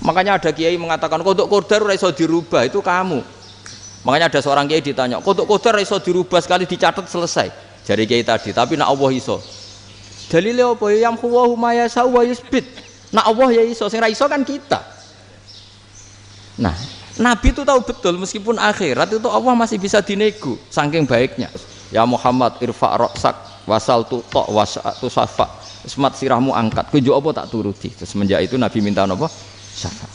Makanya ada kiai mengatakan kodok qadar ora iso dirubah, itu kamu. Makanya ada seorang kiai ditanya, kodok qadar ora iso dirubah, sekali dicatat selesai. Jari kiai tadi, tapi nak Allah iso. Dalile apa? Yamhu ma yasha wa yusbit. Nak Allah ya iso, sing ra iso kan kita. Nah, Nabi itu tahu betul meskipun akhirat itu Allah masih bisa dinego saking baiknya. Ya Muhammad irfa' ra'sak wasal tu ta' wasatu safa. Semat sirahmu angkat. Kowe yo apa tak turuti. Terus semenjak itu Nabi minta apa? Syafaat.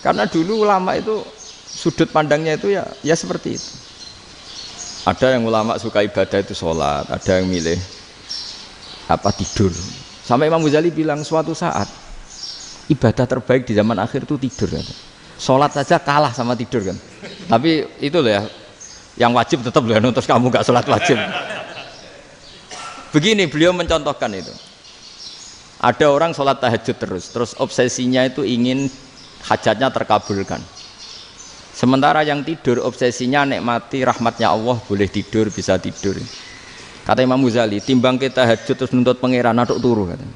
Karena dulu ulama itu sudut pandangnya itu ya seperti itu. Ada yang ulama suka ibadah itu sholat, ada yang milih tidur. Sampai Imam Ghazali bilang suatu saat ibadah terbaik di zaman akhir itu tidur kan. Sholat saja kalah sama tidur kan. Tapi itu loh ya, yang wajib tetap loh, terus kamu gak sholat wajib. Begini beliau mencontohkan itu. Ada orang sholat tahajud terus obsesinya itu ingin hajatnya terkabulkan. Sementara yang tidur obsesinya nikmati rahmatnya Allah, boleh tidur, bisa tidur. Kata Imam Ghazali, timbang kita tahajud terus nuntut pangeran aduk turu katanya.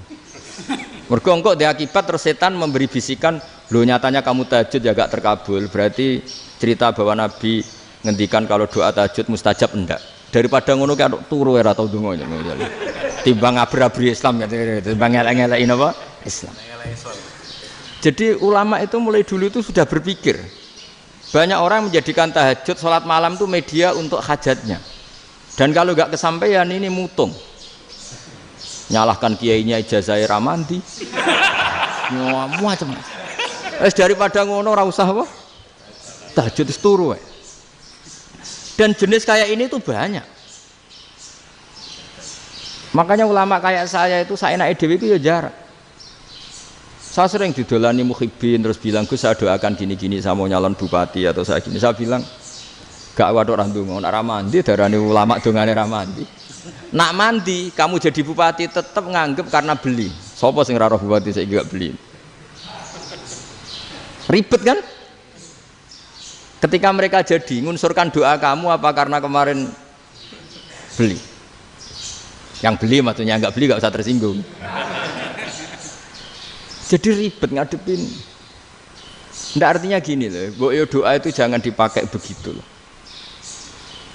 Mergo engko diakibat terus setan memberi bisikan, lho nyatanya kamu tahajud ya gak terkabul. Berarti cerita bahwa Nabi ngendikan kalau doa tahajud mustajab enggak. Daripada ngono ki aduk turu ora tau donga Imam Ghazali. Timbang abri-abri Islam ya, timbang ngelek-ngelekin apa? Islam. Jadi ulama itu mulai dulu itu sudah berpikir. Banyak orang menjadikan tahajud, sholat malam itu media untuk hajatnya. Dan kalau nggak kesampaian ini mutung. Nyalahkan kiainya ijazah ramandi. Macam. Daripada ngono ora usah apa? Tahajud itu turu. Dan jenis kayak ini tuh banyak. Makanya ulama kayak saya itu saenake dhewe itu ya jarak. Saya sering didolani muhibbin terus bilang, Gus saya doakan gini-gini, saya mau nyalon bupati atau saya gini. Saya bilang, gak waduh orang dongo, nak ramandi darani ulama dongane ramandi. Nak mandi kamu jadi bupati tetap nganggep karena beli. Sopo sing ra roh bupati saya gak beli. Ribet kan? Ketika mereka jadi ngunsurkan doa kamu apa karena kemarin beli? Yang beli maksudnya, nggak beli nggak usah tersinggung. Jadi ribet ngadepin. Nggak, artinya gini loh, doa itu jangan dipakai begitu loh.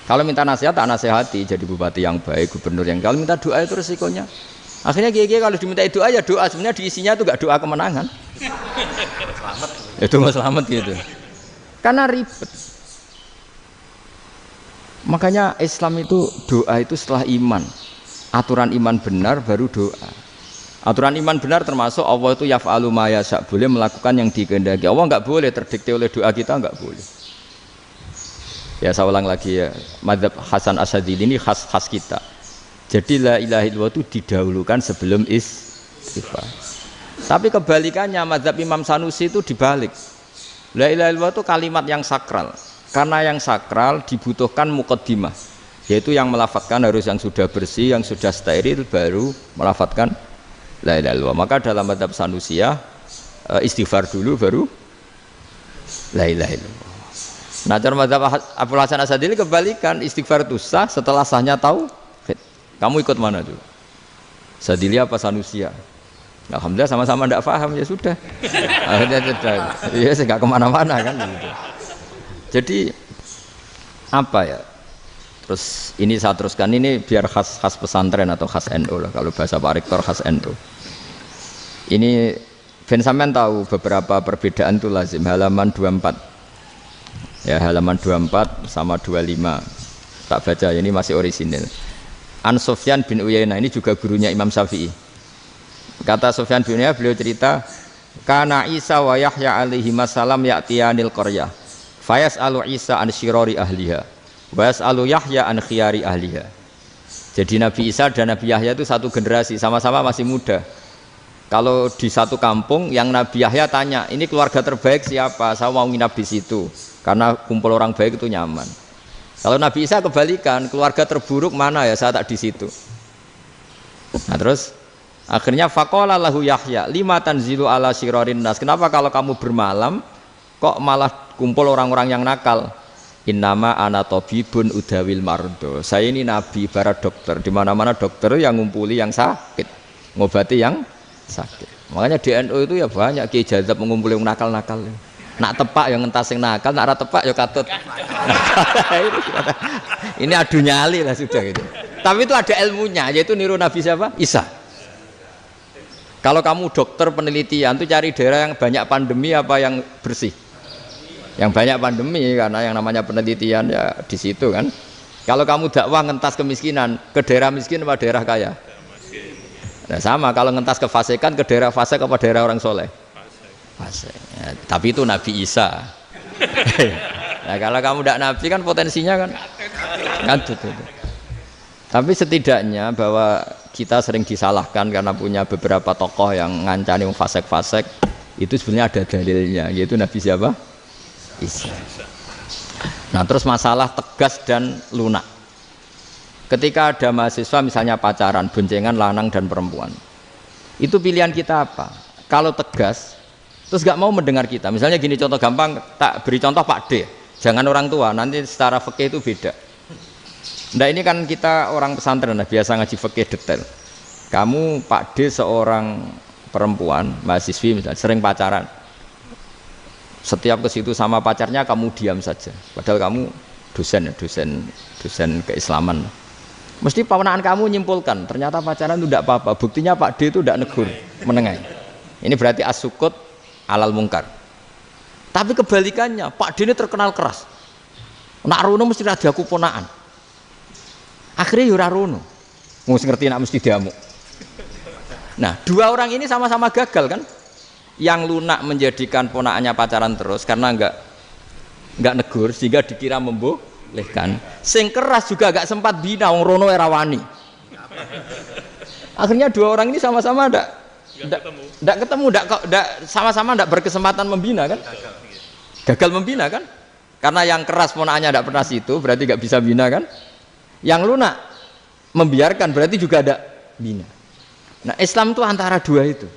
Kalau minta nasihat tak nasihati, jadi bupati yang baik, gubernur yang. Kalau minta doa itu resikonya. Akhirnya kiai-kiai kalau diminta doa ya doa, sebenarnya diisinya itu nggak doa kemenangan. Selamat. Itu nggak selamat gitu. Karena ribet. Makanya Islam itu doa itu setelah iman. Aturan iman benar baru doa. Aturan iman benar termasuk Allah itu yaf'alu ma yasha, boleh melakukan yang dikehendaki. Allah enggak boleh terdikte oleh doa kita, enggak boleh. Ya saya ulang lagi ya, mazhab Hasan Asyadzili ini khas kita. Jadi la ilaha illallah itu didahulukan sebelum istighfar. Tapi kebalikannya mazhab Imam Sanusi itu dibalik. La ilaha illallah itu kalimat yang sakral. Karena yang sakral dibutuhkan muqaddimah. Yaitu yang melafadzkan harus yang sudah bersih, yang sudah steril baru melafadzkan la ilaha illallah. Maka dalam mazhab Sanusiyah istighfar dulu baru la ilaha illallah. Nah cara mazhab Abu Hasan Asyadzili kebalikan, istighfar itu sah setelah sahnya tauhid. Kamu ikut mana tuh? Asyadzili apa Sanusiyah? Alhamdulillah sama-sama tidak paham ya sudah. Akhirnya sudah. Ya saya nggak kemana-mana kan gitu. Jadi apa ya? Terus ini saya teruskan, ini biar khas pesantren atau khas NU lah, kalau bahasa Pak Rektor khas NU. Ini Ben sampean tahu beberapa perbedaan itu lazim, halaman 24 ya, halaman 24 sama 25 tak baca, ini masih orisinil. An Sufyan bin Uyainah, ini juga gurunya Imam Syafi'i. Kata Sufyan bin Uyainah, beliau cerita, kana Isa wa Yahya alaihi masalam ya'tiyanil qaryah fayas'alu Isa an syirari ahliha was'alu Yahya an khiyari ahliha. Jadi Nabi Isa dan Nabi Yahya itu satu generasi, sama-sama masih muda. Kalau di satu kampung yang Nabi Yahya tanya, ini keluarga terbaik siapa? Saya mau nginap di situ karena kumpul orang baik itu nyaman. Kalau Nabi Isa kebalikan, keluarga terburuk mana ya, saya tak di situ. Nah terus akhirnya faqala lahu Yahya lima tanzilu ala syirarin nas. Kenapa kalau kamu bermalam kok malah kumpul orang-orang yang nakal? Innama ana tabibun udawil mardo. Saya ini nabi ibarat dokter, di mana-mana dokter yang ngumpuli yang sakit, ngobati yang sakit. Makanya di NU itu ya banyak Kiai Jazab mengumpuli yang nakal-nakal. Nak tepak yang ngentas yang nakal, nak ora tepak ya katut. Ini adu nyali lah sudah gitu. Tapi itu ada ilmunya, yaitu niru Nabi siapa? Isa. Kalau kamu dokter penelitian tuh cari daerah yang banyak pandemi apa yang bersih? Yang banyak pandemi, karena yang namanya penelitian ya di situ kan. Kalau kamu dakwah ngentas kemiskinan, ke daerah miskin apa daerah kaya? Nah sama, kalau ngentas kefasikan, ke daerah fasik apa daerah orang soleh? Fasik. Ya, tapi itu Nabi Isa. Nah kalau kamu tidak Nabi kan potensinya kan ngadut itu. Tapi setidaknya bahwa kita sering disalahkan karena punya beberapa tokoh yang ngancani fasik-fasik, itu sebenarnya ada dalilnya, yaitu Nabi siapa? Isa. Nah terus masalah tegas dan lunak. Ketika ada mahasiswa misalnya pacaran, boncengan lanang dan perempuan, itu pilihan kita apa? Kalau tegas, terus gak mau mendengar kita. Misalnya gini contoh gampang, tak beri contoh Pak D. Jangan orang tua, nanti secara fikih itu beda. Nah ini kan kita orang pesantren, biasa ngaji fikih detail. Kamu Pak D seorang perempuan, mahasiswi misalnya, sering pacaran. Setiap ke situ sama pacarnya kamu diam saja. Padahal kamu dosen keislaman. Mesti pamanaan kamu nyimpulkan, ternyata pacaran itu tidak apa-apa. Buktinya Pak D itu tidak negur, menengai. Ini berarti as-sukut alal mungkar. Tapi kebalikannya, Pak D ini terkenal keras. Nak rono mesti radaku ponaan. Akhirnya yura rono. Ngerti nak mesti diamuk. Nah, dua orang ini sama-sama gagal kan? Yang lunak menjadikan ponaannya pacaran terus karena enggak negur sehingga dikira membolehkan. Sing keras juga enggak sempat bina wong rono era wani. Akhirnya dua orang ini sama-sama enggak ketemu, sama-sama enggak berkesempatan membina kan? Gagal membina kan? Karena yang keras ponaannya enggak pernah situ, berarti enggak bisa bina kan? Yang lunak membiarkan berarti juga ada bina. Nah Islam itu antara dua itu.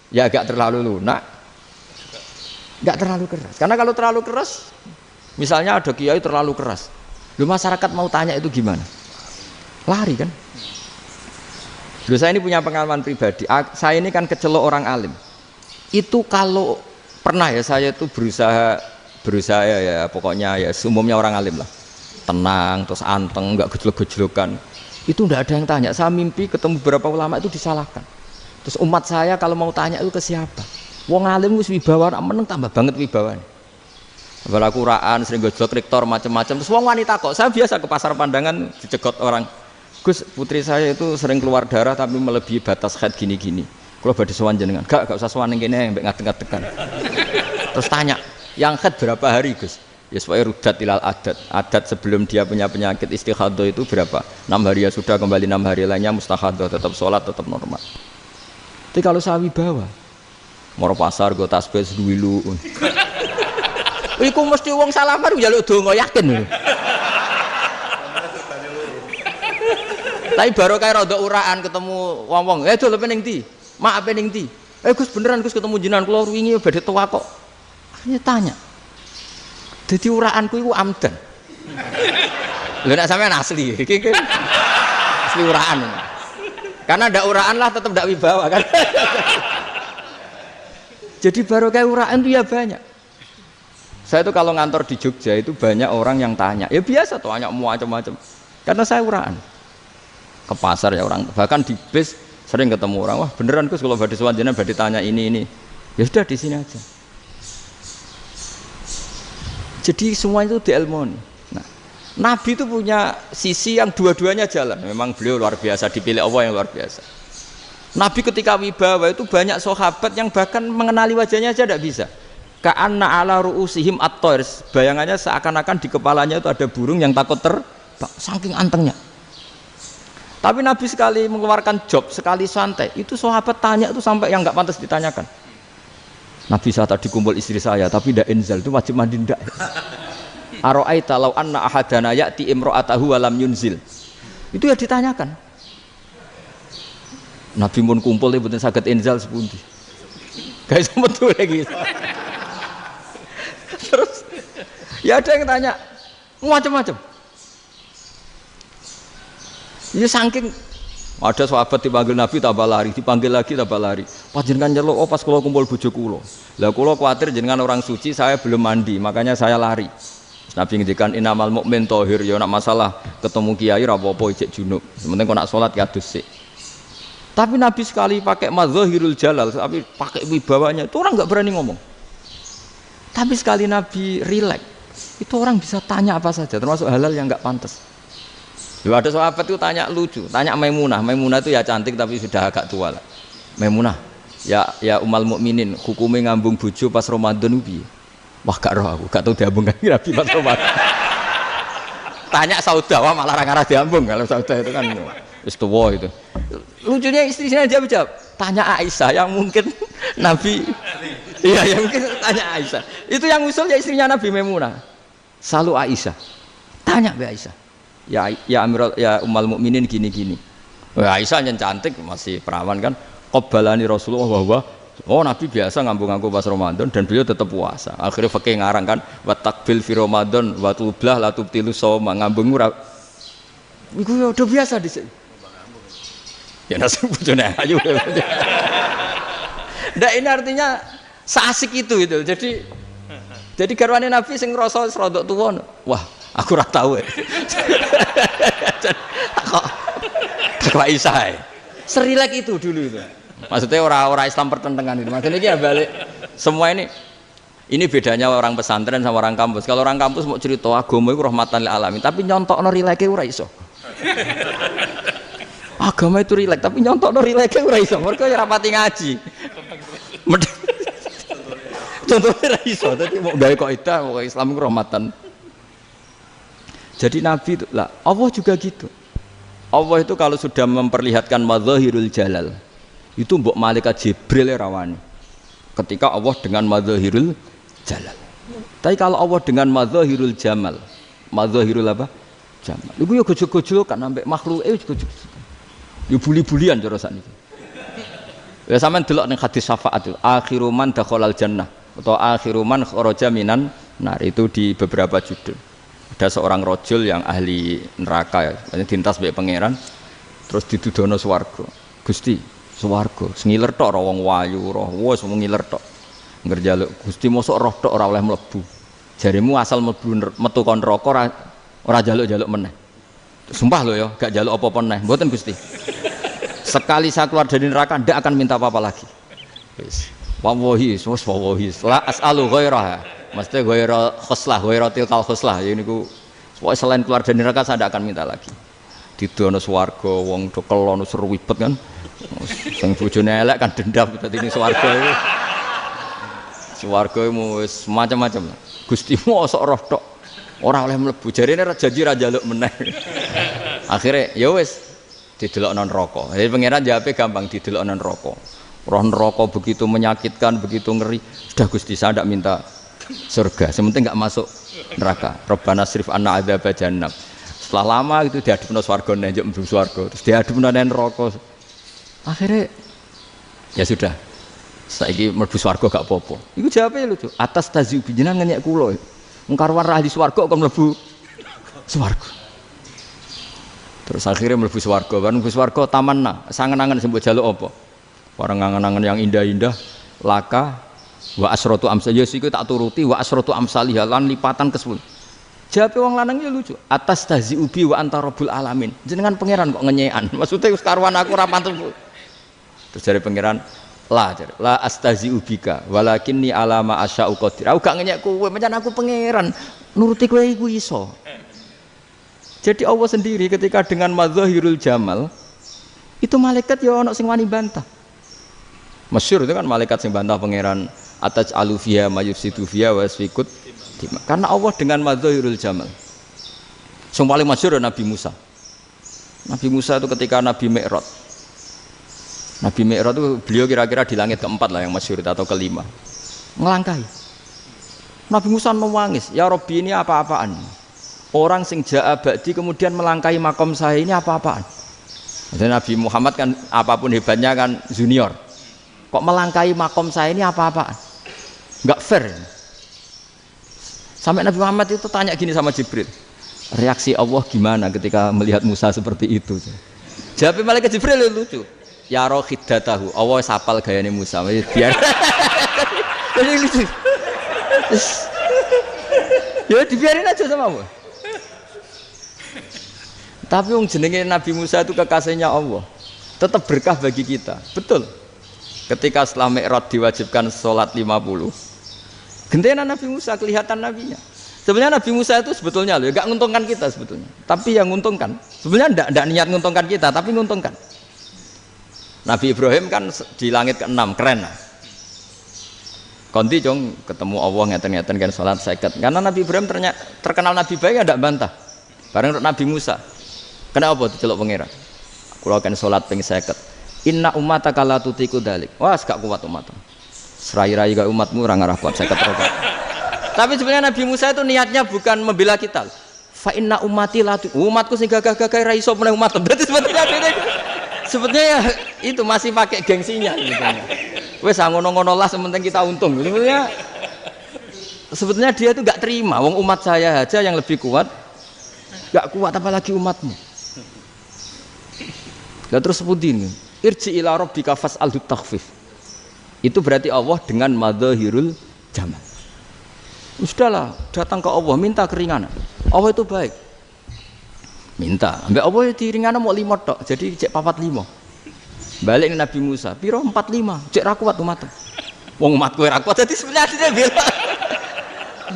Ya agak terlalu lunak, enggak terlalu keras. Karena kalau terlalu keras, misalnya ada kiai terlalu keras, lu masyarakat mau tanya itu gimana? Lari kan? Lu saya ini punya pengalaman pribadi. Saya ini kan kecelok orang alim. Itu kalau pernah ya saya itu berusaha ya pokoknya ya umumnya orang alim lah. Tenang, terus anteng, enggak gejlok-gejlokan. Itu enggak ada yang tanya. Saya mimpi ketemu beberapa ulama itu disalahkan. Terus umat saya kalau mau tanya itu ke siapa? Wong alim wis wibawa, meneng tambah banget wibawane. Bala Quran sering gojlok rektor macam-macam. Terus wong wanita kok, saya biasa ke pasar pandangan dicegot orang. Gus, putri saya itu sering keluar darah tapi melebihi batas haid gini-gini. Kalau badhe sowan jenengan, gak usah sowan ning kene mbek ngadeg-ngadegan. Terus tanya, yang haid berapa hari, Gus? Ya supaya rudat ilal adat sebelum dia punya penyakit istihadah itu berapa? 6 hari ya sudah, kembali 6 hari lainnya mustahadah, tetap sholat, tetap normal. Tapi kalau sawi bawa moro pasar go tasbih duwilu. Iku mesti wong salaman njaluk donga yakin. Tapi baru kayak rada uraan ketemu wong-wong, dol ning ndi? Mak ape ning ndi? Gus beneran Gus ketemu jenengan kula wingi badhe tuwa kok. Akhirnya tanya. Dadi uraanku iku amdan. Lha nek sampean asli, iki asli uraan. Karena ndak uraan lah tetap ndak wibawa kan. Jadi baru kayak uraan itu ya banyak. Saya itu kalau ngantor di Jogja itu banyak orang yang tanya. Ya biasa tuh tanya macam-macam. Karena saya uraan. Ke pasar ya orang, bahkan di bis sering ketemu orang. Wah beneran Gus kalau badhe sowan jenengan badhe tanya ini. Ya sudah di sini aja. Jadi semua itu diilmoni. Nabi itu punya sisi yang dua-duanya jalan. Memang beliau luar biasa, dipilih Allah yang luar biasa. Nabi ketika wibawa itu banyak sahabat yang bahkan mengenali wajahnya aja tidak bisa. Ka'anna ala ru'usihim at-thair. Bayangannya seakan-akan di kepalanya itu ada burung yang takut terbang, saking antengnya. Tapi Nabi sekali mengeluarkan job, sekali santai, itu sahabat tanya itu sampai yang nggak pantas ditanyakan. Nabi saya tadi kumpul istri saya, tapi tidak inzal, itu wajib mandi ndak. Aro'aita law anna ahadana ya'ti imra'atahu wa lam yunzil. Itu ya ditanyakan. Nabi mun kumpul ya mboten saged inzal sepundi. Guys metu lagi. Terus ya ada yang tanya macam-macam. Ya saking Ada sahabat dipanggil Nabi tambah lari, dipanggil lagi tambah lari. Panjenengan nyeluk, oh pas kula kumpul bojo kula. Lah kula kuwatir jenengan orang suci, saya belum mandi, makanya saya lari. Nabi ngendikan innamal mukmin thahir, ya nak masalah ketemu kiai ra apa-apa ijek junub. Sementing kok nak salat ya adus sik. Tapi Nabi sekali pakai madzahirul jalal, tapi pakai wibawanya, itu orang enggak berani ngomong. Tapi sekali Nabi rileks, itu orang bisa tanya apa saja, termasuk halal yang enggak pantas. Lalu ada sahabat itu tanya lucu, tanya Maimunah. Maimunah itu ya cantik tapi sudah agak tua lah. Maimunah, ya umal mukminin, hukumnya ngambung bojo pas Ramadan piye? Wah gak roh aku, gak tahu diambung kan Nabi pas Ramadan. Tanya Saudah, wah malah ngarah diambung. Kalau Saudah itu kan wis tuwa itu. Lucunya istrinya jawab, tanya Aisyah yang mungkin Nabi. Iya, yang mungkin tanya Aisyah. Itu yang usul ya istrinya Nabi Maimunah. Selalu Aisyah. Tanya Mbak Aisyah. Ya Amirul ya umal mukminin gini-gini. Aisyah yang cantik masih perawan kan. Qabbalani Rasulullah bahwa oh Nabi biasa ngambung-ngambung pas Ramadan dan beliau tetap puasa. Akhirnya fakih ngarang kan wa takbil fi Ramadan wa tublah la tubtilu shauma ngambung ora. Iku ya udah biasa di sini. Ya nasi bojone ayu. Ndak ini artinya seasik itu. Jadi garwane Nabi sing ngrasa rodok tuwa. Wah, aku ora tahu. Kok Aisyah. Serilek itu dulu itu. Maksudnya orang Islam pertentangan itu. Maksudnya ini ya balik semua ini bedanya orang pesantren sama orang kampus. Kalau orang kampus mau cerita agama itu rahmatan lil alamin, tapi nyontokno rileke ora iso. Agama itu rilek, tapi nyontokno rileke ora iso. Mergo ya rapati ngaji. Contohnya ora iso, dadi mau gawe kaidah kok Islam itu rahmatan. Jadi Nabi itu lah, Allah juga gitu. Allah itu kalau sudah memperlihatkan madzahirul jalal itu mbok malaikat Jibril rawani ketika Allah dengan madzahirul jalal. Tapi kalau Allah dengan madzahirul jamal, madzahirul apa? Jamal. Iku yo gojol-gojol kan ambek makhluke gojol. Yo buli-bulian cara sakniki. Ya sampean delok ning hadis syafaat itu, akhiru man dakhalal jannah atau akhiru man kharaja minan nar itu di beberapa judul. Ada seorang rojul yang ahli neraka ya, dintas mbek pangeran terus didudono swarga. Gusti swarga, sengiler tok ora wong wayu roh, wis ngiler tok. Ngerjaluk Gusti mosok roh tok ora oleh mlebu. Jarimu asal mlebu metu kon neraka ora jaluk-jaluk meneh. Sumpah lho ya, gak jaluk apa-apa meneh. Mboten Gusti. Sekali saya keluar dari neraka ndak akan minta apa-apa lagi. Wis. Wallahi, wallahi. La as'alu ghairaha. Mesti ghaira khoslah, ghaira tilkal khoslah. Ya niku pokoke selain keluar dari neraka saya ndak akan minta lagi. Didono swarga wong do kelon seruwibet kan. Sing bojone elek kan dendam dadi ning swarga iku. Swarga wis macam-macam. Gusti mosok roh tok ora oleh mlebu. Jarine janji ra njaluk meneh. Akhire ya wis didelokno neraka. Jadi pangeran jawabe gampang didelokno neraka. Roh neraka begitu menyakitkan, begitu ngeri. Sudah Gusti saya ndak minta surga. Sementing enggak masuk neraka. Rabbana srif anna adzab jahannam. Setelah lama itu diadepno swarga njuk mlebu swarga. Terus diadepno neraka. Akhirnya ya sudah saiki mlebu swarga gak apa-apa. Iku jawabe lucu. Atas taziu jenengan ngenyek kula. Wong karwan ra ahli swarga kok mlebu swarga. Terus akhirnya mlebu swarga. Kan mlebu swarga tamanna, sangen-angen sing mbok jaluk apa? Barang angen-angen yang indah-indah, laka wa asratu amsal. Ya siku tak turuti wa asratu amsalih lan lipatan ke-10. Jawabe wong lanang ya lucu. Atas taziu bi wa anta rabbul alamin. Jenengan pangeran kok ngenyekan. Maksudnya wis karwan aku ora pantes. Terus dari pangeran la astazi'u bika walakinni alama asya'u qadir. Aku gak ngenyek kowe, pancen aku pangeran. Nuruti kowe iku iso. Jadi Allah sendiri ketika dengan madzahirul jamal itu malaikat ya ono sing wani bantah. Masyhur itu kan malaikat sing bantah pangeran ataj alufiya mayufsidu fiya wasfikut. Karena Allah dengan madzahirul jamal. Sing paling masyhur Nabi Musa. Nabi Musa itu ketika Nabi Mi'raj. Nabi Mi'raj itu beliau kira-kira di langit keempat lah yang masyhur atau kelima. Ngelangkai. Nabi Musa nangis, ya Rabbi ini apa-apaan? Orang sing ja'a ba'di kemudian melangkai makom saya ini apa-apaan? Dan Nabi Muhammad kan apapun hebatnya kan junior. Kok melangkai makom saya ini apa-apaan? Enggak fair. Sampai Nabi Muhammad itu tanya gini sama Jibril. Reaksi Allah gimana ketika melihat Musa seperti itu? Jawab malaikat Jibril lucu. Ya roh khiddatahu. Allah sapal gayane Musa. Biar. Jadi lucu. Ya dibiarin aja sama Allah. Tapi yang jenenge Nabi Musa itu kekasihnya Allah. Tetap berkah bagi kita. Betul. Ketika setelah Mi'raj diwajibkan sholat 50. Gentenan Nabi Musa kelihatan nabinya. Sebenarnya Nabi Musa itu sebetulnya loh, enggak nguntungkan kita sebetulnya. Tapi yang nguntungkan. Sebenarnya enggak niat nguntungkan kita, tapi nguntungkan. Nabi Ibrahim kan di langit ke-6, keren lah. Konti jong ketemu Allah ngeten-ngeten kan sholat 50. Karena Nabi Ibrahim terkenal Nabi baik enggak bantah. Bareng Nabi Musa. Kenapa diceluk pangeran? Kula kan sholat ping 50. Inna ummataka la tutiku dalik. Wah, gak kuat umat. Serai-rai gak umatmu ora ngarah kuat 50 rakaat. Tapi sebenarnya Nabi Musa itu niatnya bukan membela kita. Fa inna ummati la umatku sing gagah-gagah ra iso meneh umat. Berarti sebetulnya ya itu masih pakai gengsinya gitu. Wes ngono-ngono lah sementing kita untung. Sebetulnya dia itu enggak terima wong umat saya aja yang lebih kuat. Enggak kuat apalagi umatmu. Lah terus sebutin irji ila rabbika fas'alhu takhfif. Itu berarti Allah dengan madzahirul jamal. Sudahlah, datang ke Allah minta keringanan. Allah itu baik. Minta, ambek Allah diringanan mau 5 tok. Jadi cek 45. Balik ke Nabi Musa, piro 45. Cek ra kuat umat. Wong umat kowe ra kuat. Jadi sebenarnya dia bilang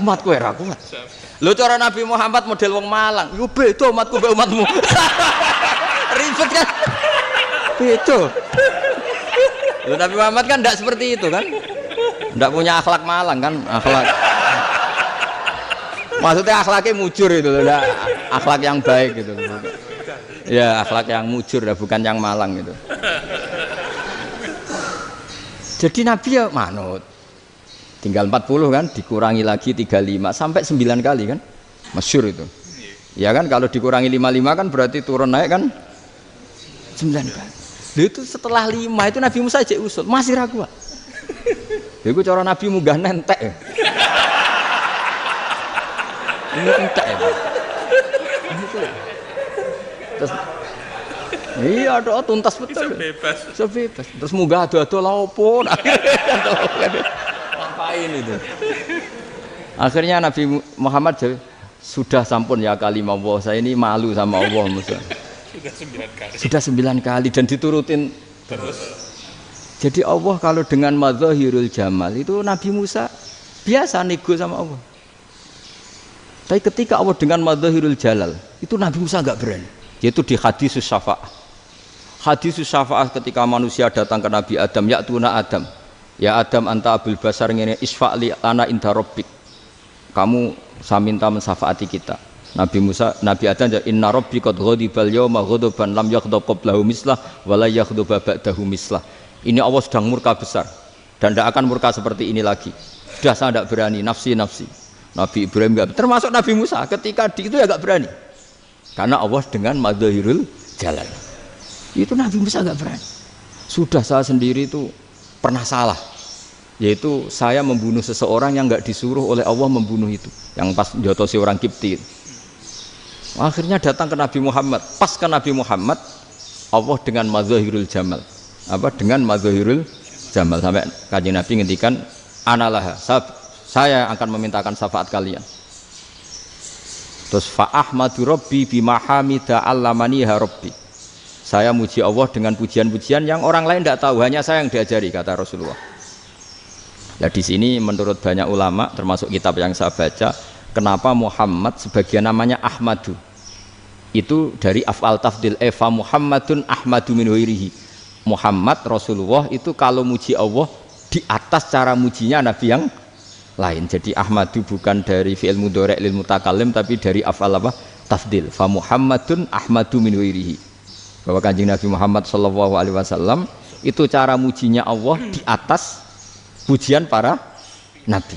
umat kowe ra kuat. Lho cara Nabi Muhammad model wong Malang. Yo beda umatku mbek umatmu. Ribet kan? Beda. Lho Nabi Muhammad kan enggak seperti itu kan? Enggak punya akhlak Malang kan? Akhlak maksudnya akhlaknya mujur itu loh, akhlak yang baik gitu. Ya akhlak yang mujur, bukan yang Malang gitu. Jadi Nabi ya manut. Tinggal 40 kan, dikurangi lagi 35 sampai 9 kali kan, masyhur itu. Ya kan kalau dikurangi 55 kan berarti turun naik kan 9 kali. Lalu itu setelah 5 itu Nabi Musa aja usul, masih ragu. Itu cara Nabi munggah nentek. Ini entek ya. Terus iya doa tuntas betul. Sebebas. Terus munggah ado-ado lha opo? Ngapain itu? Akhirnya Nabi Muhammad sudah sampun ya kalimah Allah, saya ini malu sama Allah Musa. Sudah 9 kali dan diturutin terus. Jadi Allah kalau dengan madzahirul jamal itu Nabi Musa biasa nego sama Allah. Tapi ketika Allah dengan madzahirul jalal itu Nabi Musa enggak berani. Yaitu di hadis syafa'ah. Hadis syafa'ah ketika manusia datang ke Nabi Adam, ya tuna Adam. Ya Adam anta abul basar ngene isfa'li ana inda rabbik. Kamu saya minta mensafaati kita. Nabi Musa, Nabi Adam inna rabbi qad ghadibal yawma ghadaban lam yaghdab qablahu mislah wa la yaghdab ba'dahu mislah. Ini Allah sedang murka besar dan tidak akan murka seperti ini lagi. Sudah saya tidak berani, nafsi. Nabi Ibrahim enggak, termasuk Nabi Musa ketika itu ya enggak berani. Karena Allah dengan madzahirul jalal. Itu Nabi Musa enggak berani. Sudah saya sendiri itu pernah salah. Yaitu saya membunuh seseorang yang enggak disuruh oleh Allah membunuh itu. Yang pas jotosi orang Kipti. Akhirnya datang ke Nabi Muhammad. Pas ke Nabi Muhammad Allah dengan madzahirul jamal. Apa dengan madzahirul jamal sampai Kanjeng Nabi ngendikan analah saya akan memintakan syafaat kalian. Terus fa ahmadu rabbi bima hamida allamaniha rabbi. Saya muji Allah dengan pujian-pujian yang orang lain tidak tahu, hanya saya yang diajari, kata Rasulullah. Nah di sini menurut banyak ulama termasuk kitab yang saya baca, kenapa Muhammad sebagian namanya Ahmadu. Itu dari af'al tafdil fa Muhammadun ahmadu min ghairihi. Muhammad Rasulullah itu kalau muji Allah di atas cara mujinya Nabi yang lain. Jadi Ahmadu bukan dari fi'il mudhari' lil mutakallim tapi dari af'al apa? Tafdil. Fa Muhammadun ahmadu min ghairihi. Bahwa Kanjeng Nabi Muhammad sallallahu alaihi wasallam itu cara mujinya Allah di atas pujian para nabi.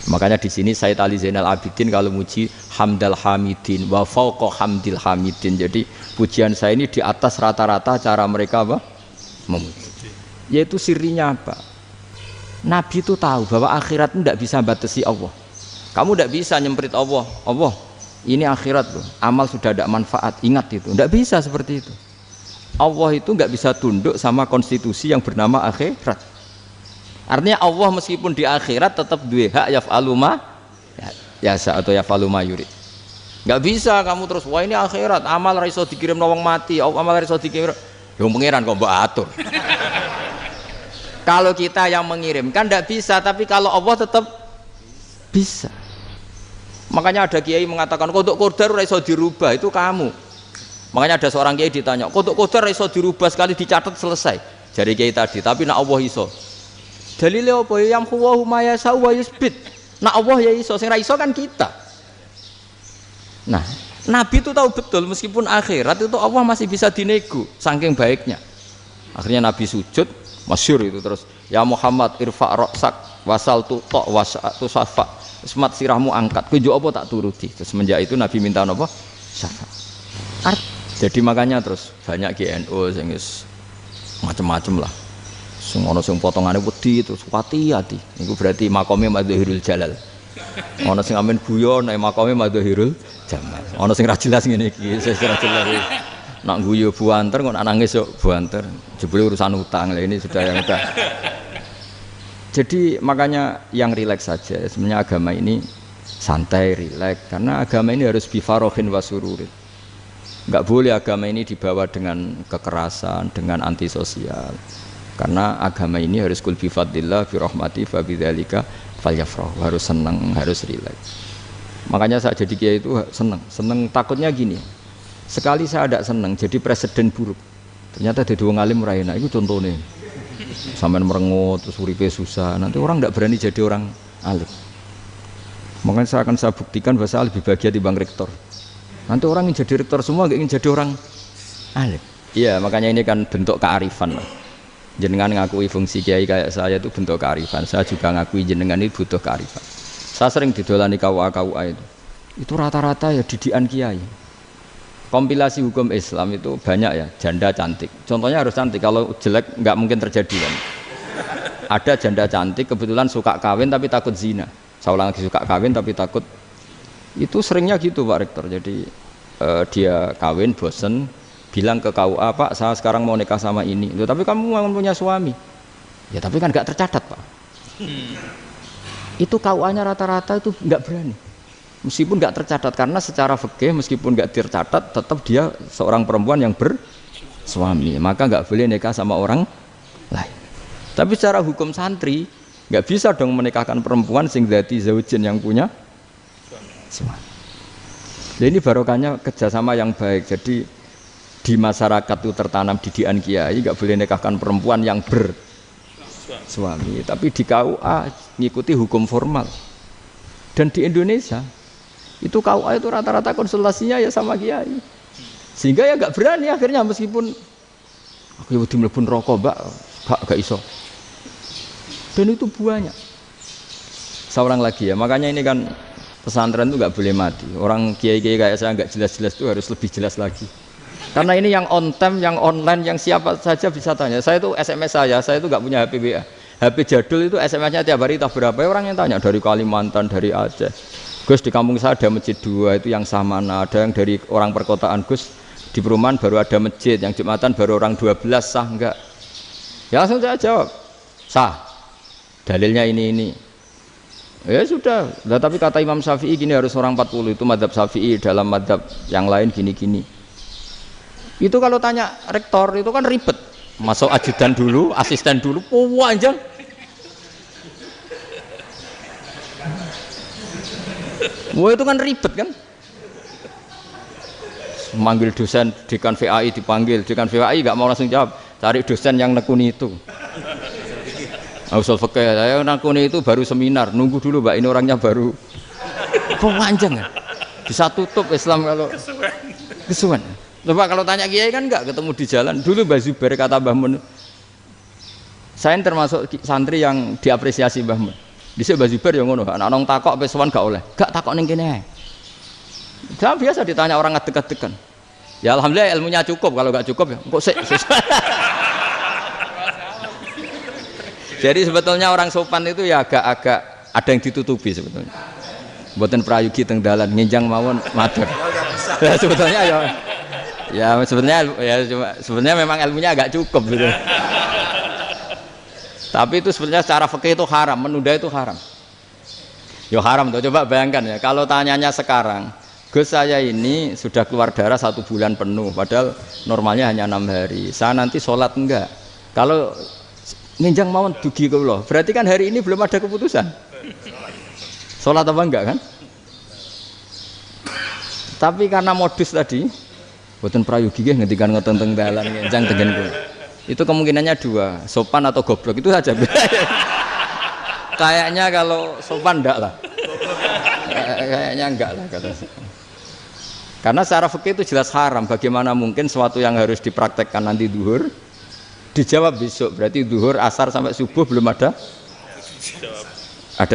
Makanya di sini Sayyid Ali Zainal Abidin kalau muji hamdal hamidin wa fauqa hamdil hamidin. Jadi pujian saya ini di atas rata-rata cara mereka apa? Memuji. Yaitu sirinya apa? Nabi itu tahu bahwa akhirat tidak bisa batasi Allah. Kamu tidak bisa nyemprit Allah. Allah, ini akhirat loh, amal sudah ada manfaat, ingat itu. Tidak bisa seperti itu. Allah itu nggak bisa tunduk sama konstitusi yang bernama akhirat. Artinya Allah meskipun di akhirat tetap duwe hak yaf'alu ma yasa atau yaf'alu ma yurid. Nggak bisa kamu terus, wah ini akhirat, amal ra iso dikirim wong mati, amal ra iso dikirim. Yo pangeran kok mbok atur. Kalau kita yang mengirimkan tidak bisa, tapi kalau Allah tetap bisa. Makanya ada kiai mengatakan kodok qadar ora iso dirubah, itu kamu. Makanya ada seorang kiai ditanya, kodok qadar ora iso dirubah, sekali dicatat selesai. Jadi kiai tadi, tapi nak Allah iso. Dalile apa? Yang huwa ma yasha wa yusbit. Nak Allah ya iso, sing ra iso kan kita. Nah, Nabi itu tahu betul meskipun akhirat itu Allah masih bisa dinego saking baiknya. Akhirnya Nabi sujud, masyhur itu terus, ya Muhammad irfa' ra'sak wasal tu ta' wasatu safa. Semat sirahmu angkat, kujo apa tak turuti. Terus semenjak itu Nabi minta apa? Syafaat. Jadi makanya terus banyak GNU sing macam-macam lah. Sing ono sing potongane wedi terus hati-hati. Iku berarti makome Madzhirul Jalal. Ono sing amen guyon nek makome Madzhirul Jamal. Ono sing ra jelas ngene iki, sing ra jelas. Nak guyu buanter kok nangis yo buanter. Jebule urusan utang. Lah ini sudah yang udah. Jadi makanya yang rileks saja. Sebenarnya agama ini santai, rileks. Karena agama ini harus bifarohin wasururin. Enggak boleh agama ini dibawa dengan kekerasan, dengan antisosial. Karena agama ini harus kul bi fadlillah fi rahmati fa bidzalika falyafrahu. Harus senang, harus rileks. Makanya saya jadi kiai itu senang takutnya gini. Sekali saya tidak senang jadi presiden buruk. Ternyata jadi wong alim ra enak. Itu contohnya. Sampai merengut, terus uripe susah. Nanti orang tidak berani jadi orang alim. Makanya saya buktikan bahwa saya lebih bahagia dibanding rektor. Nanti orang ingin jadi rektor semua, nggak ingin jadi orang alim. Iya, makanya ini kan bentuk kearifan. Jenengan ngakui fungsi kiai kayak saya itu bentuk kearifan. Saya juga ngakui jenengan ini butuh kearifan. Saya sering didolani KUA itu. Itu rata-rata ya didikan kiai. Kompilasi hukum Islam itu banyak ya, janda cantik. Contohnya harus cantik, kalau jelek nggak mungkin terjadi kan. Ada janda cantik kebetulan suka kawin tapi takut zina. Saya ulang lagi, suka kawin tapi takut. Itu seringnya gitu Pak Rektor. Jadi dia kawin bosen, bilang ke KUA, Pak saya sekarang mau nikah sama ini. Loh, tapi kamu mau punya suami. Ya tapi kan nggak tercatat Pak. Itu KUA-nya rata-rata itu nggak berani. Meskipun nggak tercatat, karena secara fikih meskipun nggak tercatat tetap dia seorang perempuan yang bersuami, maka nggak boleh nikah sama orang lain. Tapi secara hukum santri nggak bisa dong menikahkan perempuan sing dzati zaujin yang punya suami. Jadi ini barokahnya kerjasama yang baik. Jadi di masyarakat itu tertanam didikan kiai nggak boleh nikahkan perempuan yang bersuami. Tapi di KUA ngikuti hukum formal. Dan di Indonesia itu KUA itu rata-rata konsultasinya ya sama kiai, sehingga ya nggak berani akhirnya meskipun aku wedi mlebu neraka mbak gak iso. Dan itu buahnya. Seorang lagi ya, makanya ini kan pesantren itu nggak boleh mati. Orang kiai-kiai kayak saya nggak jelas-jelas itu harus lebih jelas lagi. Karena ini yang on time, yang online, yang siapa saja bisa tanya. Saya itu SMS saya itu nggak punya HP WA. HP jadul itu SMS-nya tiap hari tak berapa, orang yang tanya dari Kalimantan, dari Aceh. Gus di kampung saya ada masjid 2 itu yang sama, ada yang dari orang perkotaan, Gus di perumahan baru ada masjid, yang Jumatan baru orang 12, sah enggak? Ya langsung saya jawab, sah, dalilnya ini. Ya sudah, nah, tapi kata Imam Syafi'i gini harus orang 40, itu madzhab Syafi'i, dalam madzhab yang lain gini-gini. Itu kalau tanya rektor itu kan ribet, masuk ajudan dulu, asisten dulu, panjang. Wah itu kan ribet kan? Manggil dosen dekan VAI dipanggil, dekan VAI nggak mau langsung jawab, cari dosen yang nekuni itu. Usul fikih saya nekuni itu baru seminar, nunggu dulu mbak ini orangnya baru. Panjang kan? Bisa tutup Islam kalau kesuwen. Coba kalau tanya kiai kan nggak ketemu di jalan. Dulu Mbah Zubair kata Mbah Mun, saya termasuk santri yang diapresiasi Mbah Mun. Dhisik Mbah Zubair yang ngono, anak nong takok pesuan gak oleh. Gak takok ning kene. Saya biasa ditanya orang ngadeg-adegan. Ya alhamdulillah ilmunya cukup, kalau gak cukup ya kok sik. Jadi sebetulnya orang sopan itu ya agak-agak ada yang ditutupi sebetulnya. mboten prayogi teng dalan nginjang mawon matur. Ya sebetulnya sebenarnya memang ilmunya agak cukup gitu. Tapi itu sebenarnya secara fikih itu haram, menunda itu haram. Yo haram tuh, coba bayangkan ya, kalau tanyanya sekarang, Gus saya ini sudah keluar darah 1 bulan penuh, padahal normalnya hanya 6 hari. Saya nanti sholat enggak? Kalau nginjang mawon dugi kula, berarti kan hari ini belum ada keputusan. Sholat apa enggak kan? Tapi karena modus tadi, boten prayogi nggih ngendikan ngoten teng dalan nginjang tengen kula. Itu kemungkinannya 2, sopan atau goblok, itu saja. Kayaknya kalau sopan enggak lah. Kayaknya enggak lah kata. Karena secara fikih itu jelas haram. Bagaimana mungkin sesuatu yang harus dipraktekkan nanti duhur dijawab besok? Berarti duhur, asar sampai subuh belum ada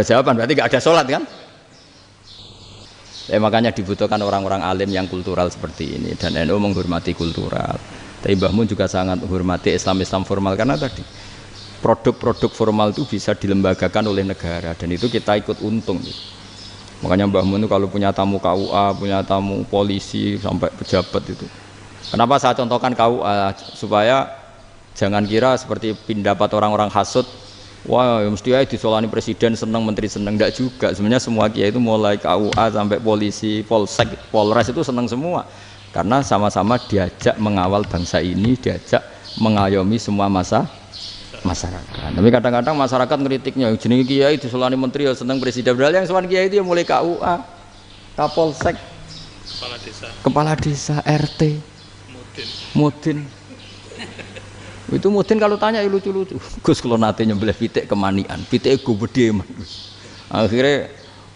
jawaban. Berarti enggak ada sholat kan? Makanya dibutuhkan orang-orang alim yang kultural seperti ini. Dan NU menghormati kultural. Tapi Mbah Mun juga sangat menghormati Islam formal karena tadi produk-produk formal itu bisa dilembagakan oleh negara dan itu kita ikut untung. Makanya Mbah Mun itu kalau punya tamu KUA, punya tamu polisi sampai pejabat itu. Kenapa saya contohkan KUA supaya jangan kira seperti pendapat orang-orang hasud, wah mesti aja disolani presiden seneng, menteri seneng, enggak juga. Sebenarnya semua kiai itu mulai KUA sampai polisi, polsek, polres itu seneng semua. Karena sama-sama diajak mengawal bangsa ini, diajak mengayomi semua masyarakat. Tapi kadang-kadang masyarakat ngeritiknya, jenenge kiai disolani menteri ya seneng presiden. Padahal yang sowan kiai itu ya mulai KUA, Kapolsek, kepala desa, RT, Mudin. Itu Mudin kalau tanya ya lucu-lucu. Gus kula nate nyembelih pitik kemanian, pitike go gedhe men. Akhirnya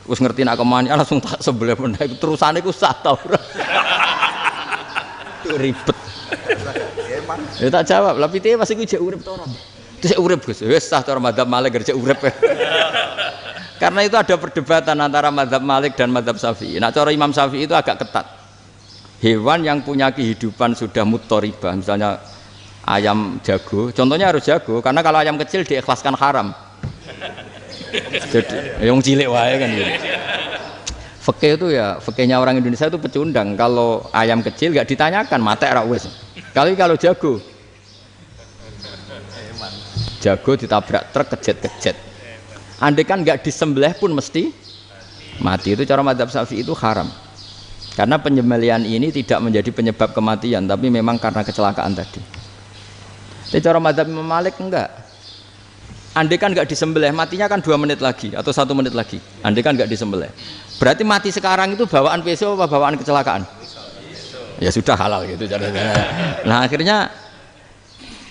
wis ngerti nak kemanian langsung tak sembelih meneh. Terusane ku sah ta ora. Ribet. Ya tak jawab, lah pitike pas iku jek urip ta ora? Terus urip Gus. Wis sah cara mazhab Malik kerja urip. Karena itu ada perdebatan antara mazhab Malik dan mazhab Syafi'i. Nah, cara Imam Syafi'i itu agak ketat. Hewan yang punya kehidupan sudah mutharibah, misalnya ayam jago, contohnya harus jago karena kalau ayam kecil diikhlaskan haram. Jadi yang cilik wae kan gitu. Fikih itu ya, fikihnya orang Indonesia itu pecundang. Kalau ayam kecil nggak ditanyakan, mate ra wis. Kalau jago ditabrak truk kejet. Andai kan nggak disembelih pun mesti mati. Itu cara mazhab Syafi'i itu haram. Karena penyembelihan ini tidak menjadi penyebab kematian, tapi memang karena kecelakaan tadi. Tapi cara mazhab Imam Malik enggak. Andai kan nggak disembelih, matinya kan 2 menit lagi atau 1 menit lagi. Andai kan nggak disembelih. Berarti mati sekarang itu bawaan pisau apa bawaan kecelakaan? Ya sudah halal gitu caranya. Nah akhirnya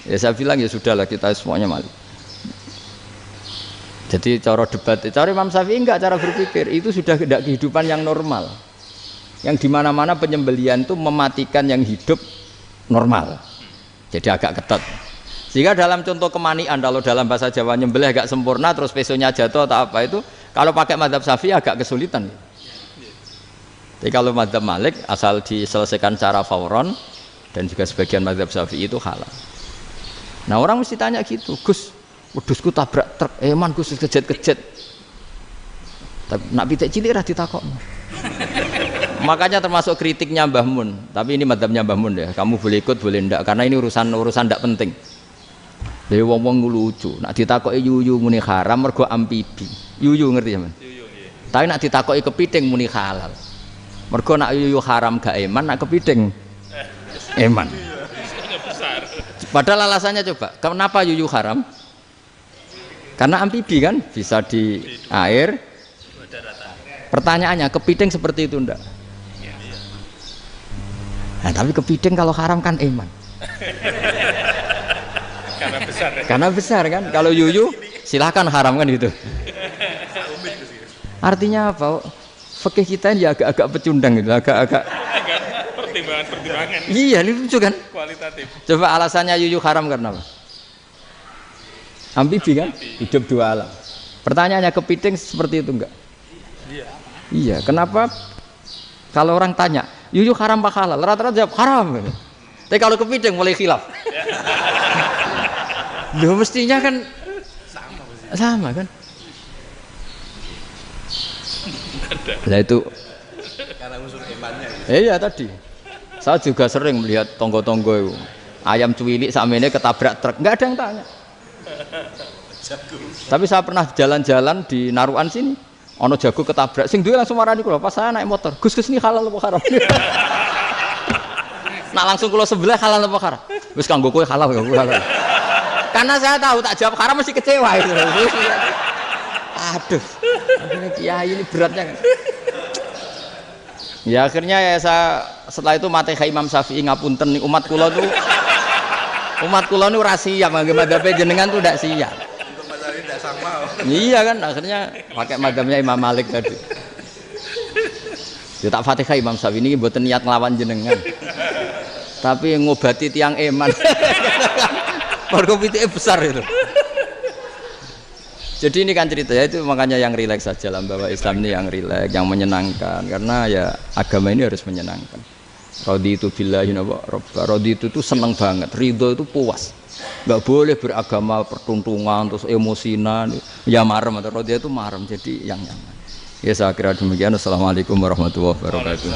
ya saya bilang ya sudahlah kita semuanya mati. Jadi cara debat, cara Imam Syafi'i enggak, cara berpikir itu sudah tidak kehidupan yang normal. Yang dimana-mana penyembelihan itu mematikan yang hidup normal. Jadi agak ketat. Sehingga dalam contoh kemanian, kalau dalam bahasa Jawa nyembelih agak sempurna terus pesonya jatuh atau apa itu, kalau pakai mazhab Syafi'i agak kesulitan. Jadi kalau mazhab Malik asal diselesaikan secara fauron dan juga sebagian mazhab Syafi'i itu halal. Nah orang mesti tanya gitu, Gus, wedhusku tabrak truk, man Gus kejet. Tapi nak pitik cilik ra ditakokno. Makanya termasuk kritiknya Mbah Mun, tapi ini mazhabnya Mbah Mun ya. Kamu boleh ikut boleh ndak karena ini urusan ndak penting. Dewe wong-wong lucu, nak ditakoki yuyu muni haram mergo amfibi. Yuyu ngerti sampean? Yuyu nggih. Tapi nak ditakoki kepiting muni halal. Mergo nak yuyu haram gak eman, nak kepiting eman. Padahal alasannya coba, kenapa yuyu haram? Karena amfibi kan, bisa di air. Pertanyaannya, kepiting seperti itu ndak? Nah, tapi kepiting kalau haram kan eman. Karena besar kan. Kalau yuyu silahkan haram kan gitu. Artinya apa? Fikih kita ini agak-agak pecundang gitu, agak-agak pertimbangan. Iya, ini lucu kan? Kualitatif. Coba alasannya yuyu haram karena apa? Amfibi kan? Hidup 2 alam. Pertanyaannya kepiting seperti itu enggak? Iya. Kenapa? Kalau orang tanya, yuyu haram apa halal? Rata-rata jawab haram. Tapi kalau kepiting mulai khilaf. Loh mestinya kan sama kan? Lah itu karena unsur imannya. iya tadi. Saya juga sering melihat tonggo-tonggo itu. Ayam cuwilik sakmene ketabrak truk, enggak ada yang tanya. Tapi saya pernah jalan-jalan di Narukan sini. Ono jago ketabrak, sing duwe langsung marani kula pas saya naik motor. Gus ini halal apa haram? Nak langsung kula sebelah halal apa haram? Wis kanggo kowe halal ya halal. Karena saya tahu tak jawab haram mesti kecewa itu. Aduh. Akhirnya kiai ini beratnya kan. Ya akhirnya ya saya setelah itu mate Imam Syafi'i ngapunten umat kula tuh ora siap nganggo madzhab jenengan tuh ndak siap. Untuk madzhab ini tidak sama. Iya kan akhirnya pakai madzhabnya Imam Malik tadi. Ya tak Fatihah Imam Syafi'i ini mboten niat nglawan jenengan. Tapi ngobati tiang eman. Mergo pitike besar itu. Jadi ini kan cerita ya itu makanya yang rileks saja lah bahwa Islam ini yang rileks, yang menyenangkan karena ya agama ini harus menyenangkan. Raditu billahi robba. Raditu itu seneng banget, ridho itu puas. Enggak boleh beragama pertuntungan terus emosinan, ya marem atau raditu itu marem jadi yang nyaman. Ya saya kira demikian. Assalamualaikum warahmatullahi wabarakatuh.